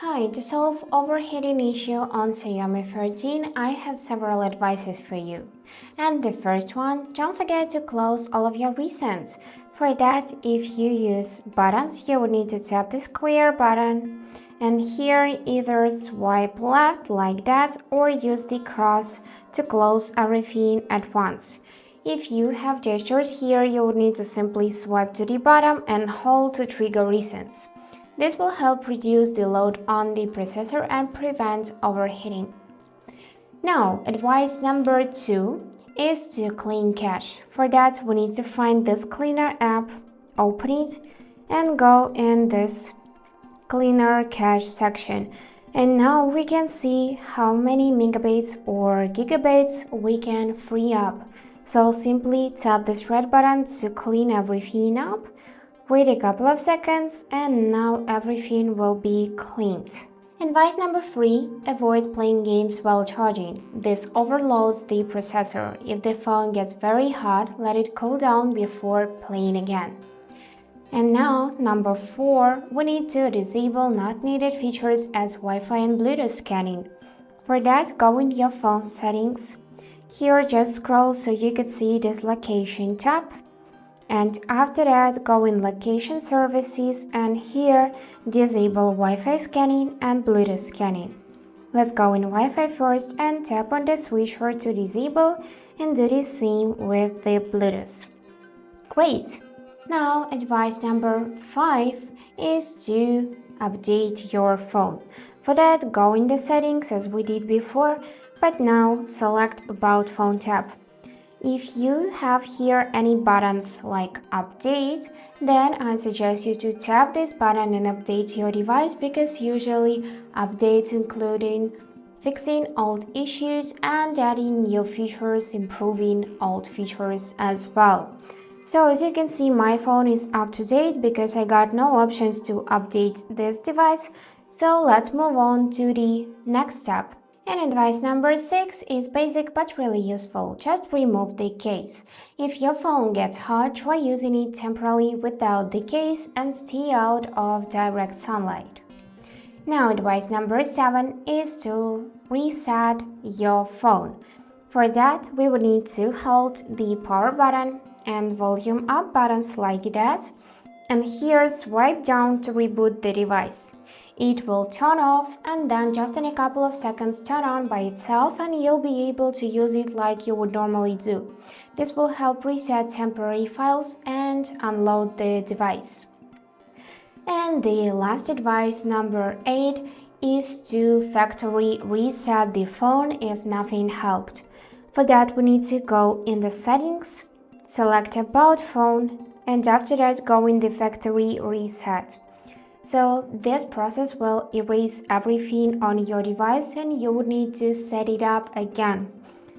Hi, to solve overheating issue on Xiaomi 13, I have several advices for you. And the first one, don't forget to close all of your recents. For that, if you use buttons, you will need to tap the square button. And here, either swipe left like that or use the cross to close everything at once. If you have gestures here, you will need to simply swipe to the bottom and hold to trigger resets. This will help reduce the load on the processor and prevent overheating. Now, advice number 2 is to clean cache. For that, we need to find this cleaner app, open it, and go in this cleaner cache section. And now we can see how many megabytes or gigabytes we can free up. So simply tap this red button to clean everything up. Wait a couple of seconds and now everything will be cleaned. Advice number 3, avoid playing games while charging. This overloads the processor. If the phone gets very hot, let it cool down before playing again. And now, number 4, we need to disable not needed features as Wi-Fi and Bluetooth scanning. For that, go in your phone settings. Here, just scroll so you can see this location tab. And after that, go in location services and here disable Wi-Fi scanning and Bluetooth scanning. Let's go in Wi-Fi first and tap on the switcher to disable and do the same with the Bluetooth. Great! Now, advice number 5 is to update your phone. For that, go in the settings as we did before, but now select About Phone tab. If you have here any buttons like update, then I suggest you to tap this button and update your device because usually updates including fixing old issues and adding new features, improving old features as well. So as you can see, my phone is up to date because I got no options to update this device. So let's move on to the next step. And advice number 6 is basic but really useful. Just remove the case. If your phone gets hot, try using it temporarily without the case and stay out of direct sunlight. Now, advice number 7 is to reset your phone. For that, we will need to hold the power button and volume up buttons like that. And here, swipe down to reboot the device. It will turn off and then just in a couple of seconds turn on by itself and you'll be able to use it like you would normally do. This will help reset temporary files and unload the device. And the last advice, number 8, is to factory reset the phone if nothing helped. For that, we need to go in the settings, select About Phone, and after that go in the factory reset. So this process will erase everything on your device and you would need to set it up again.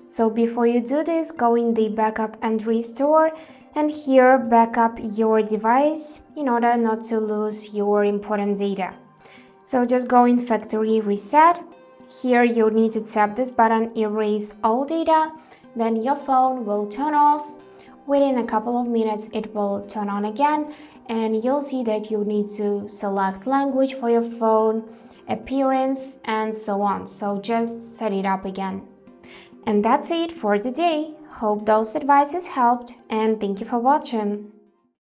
So before you do this, go in the backup and restore and here backup your device in order not to lose your important data. So just go in factory reset. Here you need to tap this button, erase all data, then your phone will turn off. Within a couple of minutes it will turn on again and you'll see that you need to select language for your phone, appearance and so on. So just set it up again. And that's it for today. Hope those advices helped and thank you for watching.